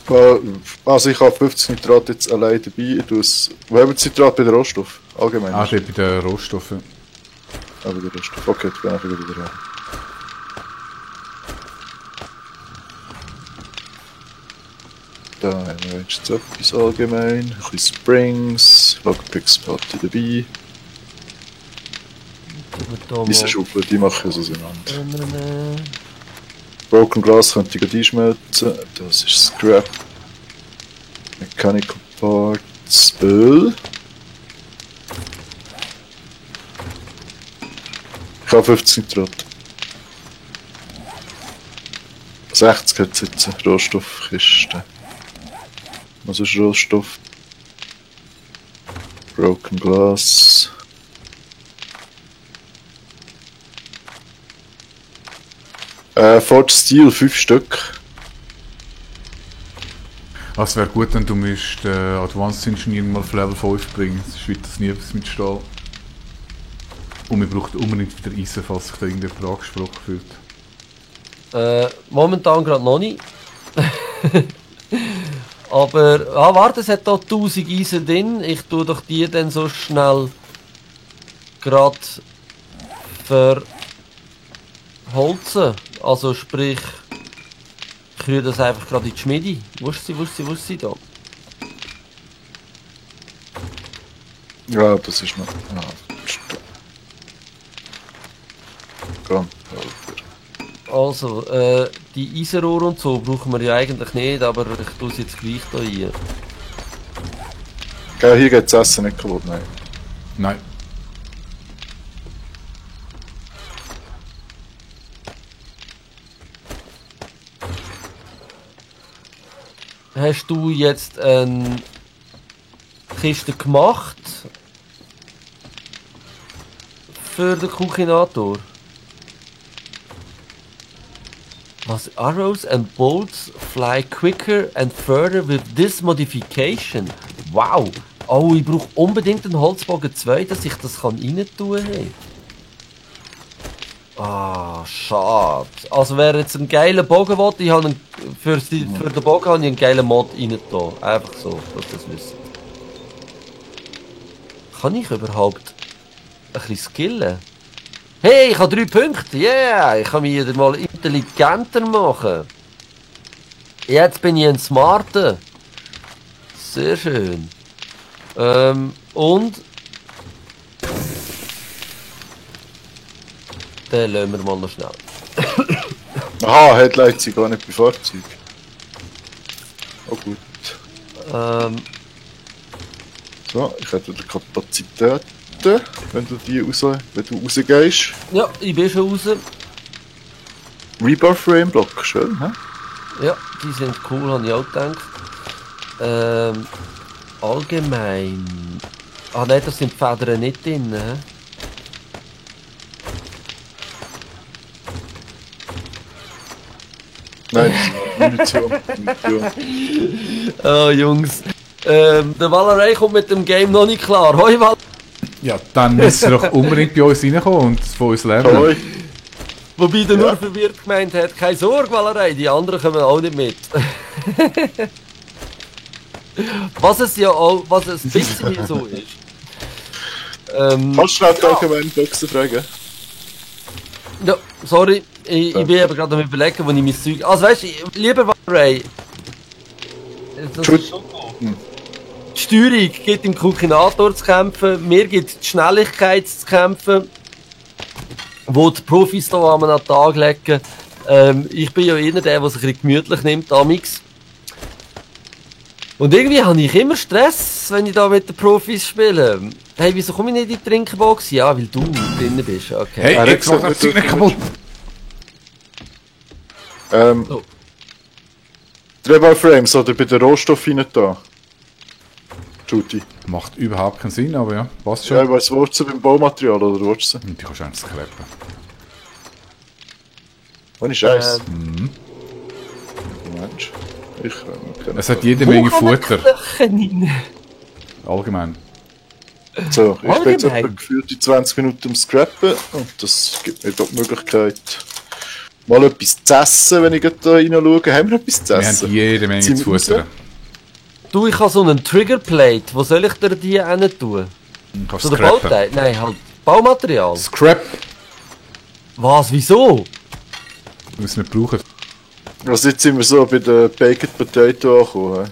oder?
Also ich habe 50 Nitrat jetzt allein dabei. Wo haben wir das Nitrat bei den Rohstoffen? Allgemein.
Ah, dort bei den Rohstoffen.
Ah, bei den Rohstoffen. Okay, ich bin einfach wieder dran. Da haben wir jetzt etwas allgemein. Ein bisschen Springs, Lockpicks behalte ich dabei. Diese Schaufel, die mache ich auseinander. Broken Glass könnte ich gleich einschmelzen. Das ist Scrap. Mechanical Parts. Öl. Ich habe 50 Nitrat. 60 hat es jetzt. Rohstoffkiste. Was ist Rohstoff? Broken Glass. Forged Steel, 5 Stück.
Es wäre gut, wenn du den Advanced Engineer mal auf Level 5 bringen. Sonst wird das nie etwas mit Stahl. Und wir brauchen unbedingt wieder Eisen, falls sich da irgendjemand angesprochen fühlt.
Momentan gerade noch nicht. Aber, warte, es hat da 1000 Eisen drin. Ich tue doch die dann so schnell gerade verholzen. Also sprich, ich rühre das einfach gerade in die Schmiede. Wo ist sie da?
Ja, das ist noch... Ja. Komm,
Also, die Eisenrohre und so brauchen wir ja eigentlich nicht, aber ich tue sie jetzt gleich da rein.
Gell, hier geht das Essen nicht kaputt, nein.
Nein.
Hast du jetzt eine Kiste gemacht für den Kuchinator? Was? Arrows and bolts fly quicker and further with this modification. Wow! Oh, ich brauche unbedingt einen Holzbogen 2, dass ich das rein tun kann. Ah, schade. Also wer jetzt einen geilen Bogen will, ich habe für den Bogen habe ich einen geilen Mod rein da. Einfach so, dass ihr das wisst. Kann ich überhaupt ein bisschen skillen? Hey, ich habe 3 Punkte, yeah! Ich kann mich wieder mal intelligenter machen. Jetzt bin ich ein Smarter. Sehr schön. Und... Den lassen wir mal noch schnell.
Aha, Headlights sind gar nicht bei Fahrzeug. Oh gut. So, ich hätte wieder Kapazitäten, wenn du rausgehst.
Ja, ich bin schon raus.
Rebar Frame Block, schön, hä?
Ja, die sind cool, habe ich auch gedacht. Allgemein... Ah nein, da sind die Federn nicht drin, hä?
Nein, Munition.
Oh Jungs. Der Valeray kommt mit dem Game noch nicht klar. Hoi Val.
Ja, dann müssen wir doch unbedingt bei uns reinkommen und von uns lernen.
Hoi.
Wobei der nur verwirrt gemeint hat, keine Sorge Valeray, die anderen kommen auch nicht mit. Was ein bisschen so ist.
Kannst du schnell die allgemeinen Boxen fragen?
Ja, sorry. Ich bin aber gerade am überlegen, wo ich mein Zeug... Also weißt du, lieber Valeray... Das ist schon cool. Die Steuerung gibt im Kuchinator zu kämpfen, mir gibt die Schnelligkeit zu kämpfen, wo die Profis da an den Tag legen. Ich bin ja eher der, der sich ein bisschen gemütlich nimmt, amix. Und irgendwie habe ich immer Stress, wenn ich da mit den Profis spiele. Hey, wieso komme ich nicht in die Trinkbox? Ja, weil du drin bist, okay.
Hey, jetzt macht das Zeug nicht kaputt!
Oh.
Rebar Frames oder bei den Rohstoffen rein da? Judy.
Macht überhaupt keinen Sinn, aber ja, passt schon.
Ja, was willst du beim Baumaterial oder willst du?
Und die kannst du eigentlich skreppen.
Ohne Scheiß.
Mhm.
Mensch.
Es hat jede Menge Futter. Allgemein.
So, ich bin jetzt etwa gefühlt in 20 Minuten am Scrappen und das gibt mir doch die Möglichkeit, mal etwas zu essen, wenn ich da reinschaue. Haben wir etwas zu essen?
Wir haben jede Menge zu futtern.
Du, ich habe so einen Triggerplate. Wo soll ich dir die hin tun?
Kannst
so der Bauteil? Nein, halt Baumaterial.
Scrap!
Was? Wieso?
Müssen wir brauchen.
Also jetzt sind wir so bei der Baked Potato angekommen.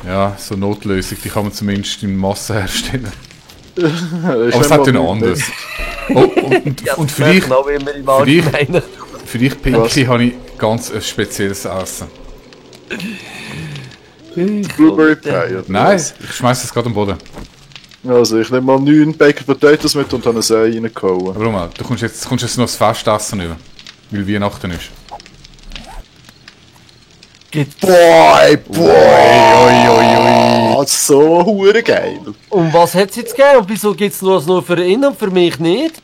Ja, so Notlösung, die kann man zumindest in Masse herstellen. Aber es hat ja noch anders. Oh, und für dich, Pinky, habe ich ganz ein spezielles Essen.
Blueberry Pie, oder?
Nein, ich schmeiß das gerade am Boden.
Also ich nehme mal 9 Baked Potatoes mit und habe ein Ei reingehauen.
Aber mal, du kommst jetzt noch das Festessen über. Weil Weihnachten ist.
Boy! so hure geil.
Und was hat es jetzt gegeben? Und wieso gibt es nur für ihn und für mich nicht?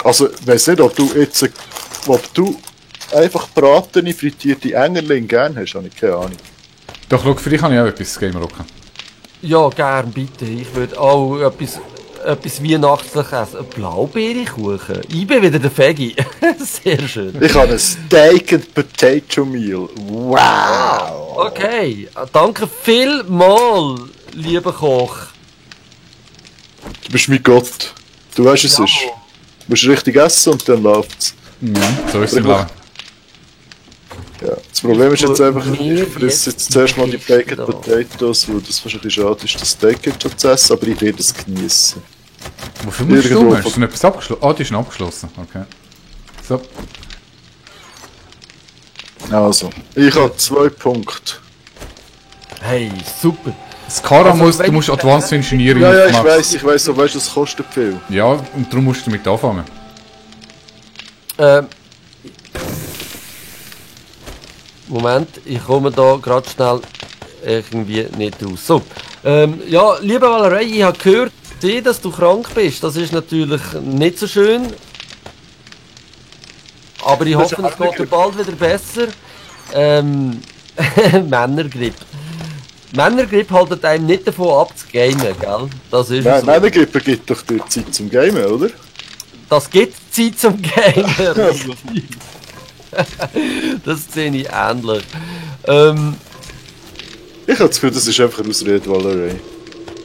Also, ich weiss nicht, ob du einfach bratene, frittierte Engerling gern hast, habe ich keine Ahnung.
Doch, schau, für dich habe ich auch etwas Game Rocken.
Ja, gern, bitte. Ich würde auch etwas Weihnachtliches essen. Blaubeerkuchen. Ich bin wieder der Fegi. Sehr schön.
Ich habe ein Steak and Potato Meal. Wow!
Okay, danke vielmals, lieber Koch.
Du bist mein Gott. Du weißt, es ist. Du musst richtig essen und dann läuft's.
Ja, so ist es im Leben.
Ja. Das Problem ist jetzt einfach,
Mir
ich frisse jetzt zuerst mal die Baked
da.
Potatoes, weil das wahrscheinlich schade ist, das Steak jetzt schon zu essen, aber ich werde es genießen.
Wofür musst
Irgendwo
du? Hast du noch etwas abgeschlossen? Ah, die ist noch abgeschlossen. Okay. So.
Also, ich habe 2 Punkte.
Hey, super.
Das Kara
Also,
muss,
wenn
du musst
ich-
Advanced Engineering
Ja,
machen.
ich weiss, aber weißt du, das kostet viel.
Ja, und darum musst du damit anfangen.
Moment, ich komme da gerade schnell irgendwie nicht raus. So, ja, lieber Valerie, ich habe gehört, dass du krank bist. Das ist natürlich nicht so schön. Aber ich
Das ist
hoffe, es
auch
geht dir bald wieder besser. Männergrip. Männergrip haltet einem nicht davon ab zu gamen, gell? Das ist
Nein,
so.
Männergrippe gibt doch die Zeit zum Gamen, oder?
Das gibt Zeit zum Gamen. Das sehe ich ähnlich.
Ich habe das Gefühl, das ist einfach eine Ausrede, Valerie.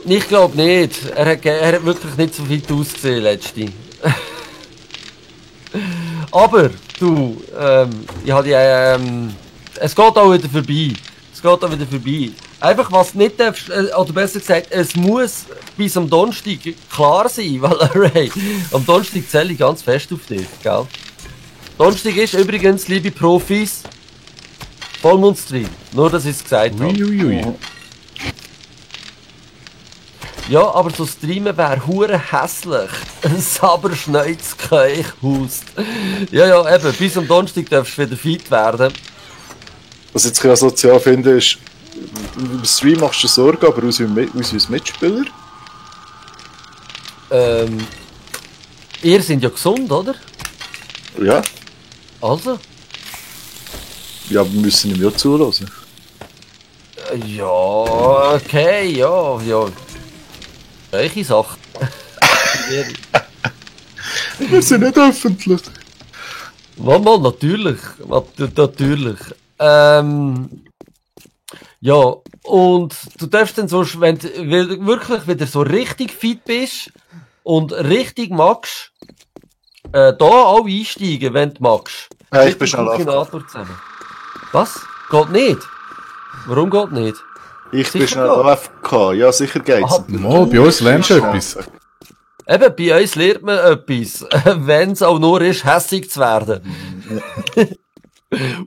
Ich glaube nicht. Er hat wirklich nicht so viel ausgesehen, letzte. Aber, du, ich habe es geht auch wieder vorbei. Es geht auch wieder vorbei. Einfach, was nicht darfst, oder besser gesagt, es muss bis am Donnerstag klar sein, weil, am Donnerstag zähle ich ganz fest auf dich, gell? Donnerstag ist übrigens, liebe Profis, Vollmondstream. Nur, dass ich es gesagt habe.
Uiuiui.
Ja, aber so streamen wäre hure hässlich. Ein Saberschneuzkeuch hust. Ja, eben, bis am Donnerstag darfst du wieder fit werden.
Was ich jetzt ein bisschen sozial finde, ist, im Stream machst du Sorgen, aber aus uns Mitspieler.
Ihr seid ja gesund, oder?
Ja.
Also?
Ja, wir müssen ihm ja zulassen.
Ja, okay, ja. Welche Sache?
Wir sind nicht öffentlich.
Mal, natürlich. Natürlich. Ja, und du darfst dann so, wenn du wirklich wieder so richtig fit bist und richtig magst, da auch einsteigen, wenn du magst.
Hey, ich
Mit
bin
dem
schnell
Koordinator zusammen. Was? Geht nicht? Warum geht nicht?
Ich bin
Sicher
schnell
doch.
AFK. Ja, sicher geht's.
Ah,
Mal, bei uns lernst du etwas.
Eben, bei uns lernt man etwas, wenn es auch nur ist, hässig zu werden.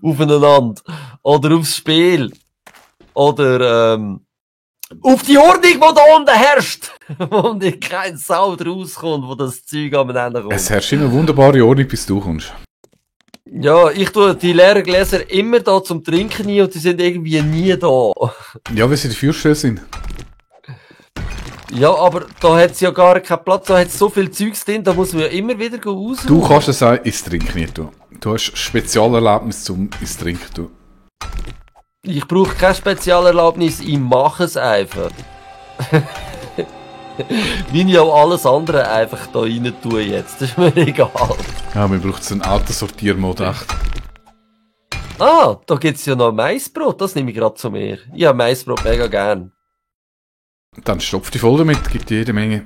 Aufeinander. Oder aufs Spiel. Oder, auf die Ordnung, die da unten herrscht. Und ich kein Sau rauskommt, wo das Zeug am Ende kommt.
Es herrscht immer wunderbare Ordnung, bis du kommst.
Ja, ich tue die leeren Gläser immer da zum Trinken ein und die sind irgendwie nie da.
Ja, weil sie die Fürststelle sind.
Ja, aber da hat es ja gar keinen Platz, da hat es so viel Zeugs drin, da muss man ja immer wieder raus.
Du kannst es auch ins Trinken nicht tun. Du hast Spezialerlaubnis zum ins Trinken tun.
Ich brauche keine Spezialerlaubnis, ich mache es einfach. Wie ich auch alles andere einfach da rein tue jetzt, das ist mir egal.
Ja, mir braucht es einen Autosortiermodus echt.
Ah, da gibt's ja noch Maisbrot, das nehme ich gerade zu mir. Ich habe Maisbrot mega gern.
Dann stopf die voll damit, gibt jede Menge.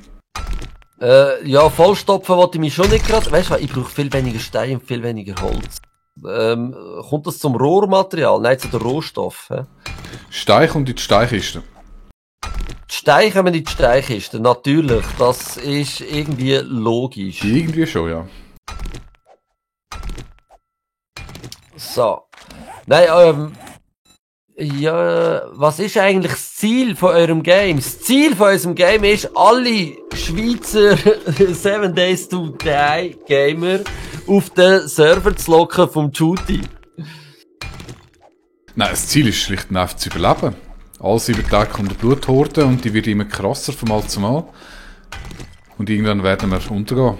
Ja, vollstopfen wollte ich mich schon nicht gerade. Weißt du was, ich brauche viel weniger Stein und viel weniger Holz. Kommt das zum Rohrmaterial? Nein, zu der Rohstoff. Hä?
Stein kommt in die Steinkiste.
Die Steine kommen in die Steinkiste, natürlich. Das ist irgendwie logisch.
Irgendwie schon, ja.
So. Nein, ja, was ist eigentlich das Ziel von eurem Game? Das Ziel von unserem Game ist, alle Schweizer 7 Days to Die Gamer auf den Server zu locken vom Judy.
Nein, das Ziel ist schlicht und einfach zu überleben. Alle 7 Tage kommt eine Bluthorde und die wird immer krasser von Mal zu Mal. Und irgendwann werden wir untergehen.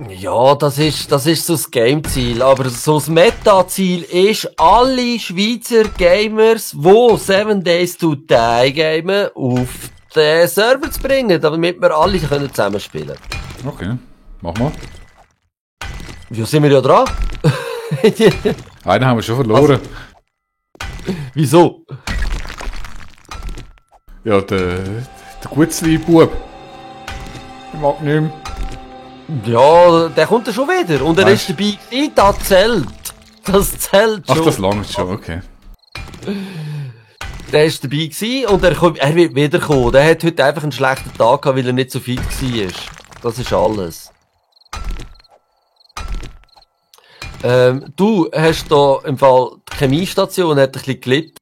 Ja, das ist so das Game-Ziel. Aber so das Meta-Ziel ist, alle Schweizer Gamers, die 7 Days to Die gamen, auf den Server zu bringen, damit wir alle zusammenspielen können.
Okay, mach mal.
Ja, sind wir ja dran.
Einen haben wir schon verloren.
Wieso?
Ja, der Gutzli-Bub. Ich mag nicht mehr.
Ja, der kommt ja schon wieder. Und er
Weißt-
ist dabei gewesen, das zählt. Das zählt schon.
Ach, das langt schon, okay.
Der ist dabei gewesen und er wird wiederkommen. Der hat heute einfach einen schlechten Tag gehabt, weil er nicht so fit war. Das ist alles. Du hast da im Fall die Chemiestation hat ein bisschen gelitten.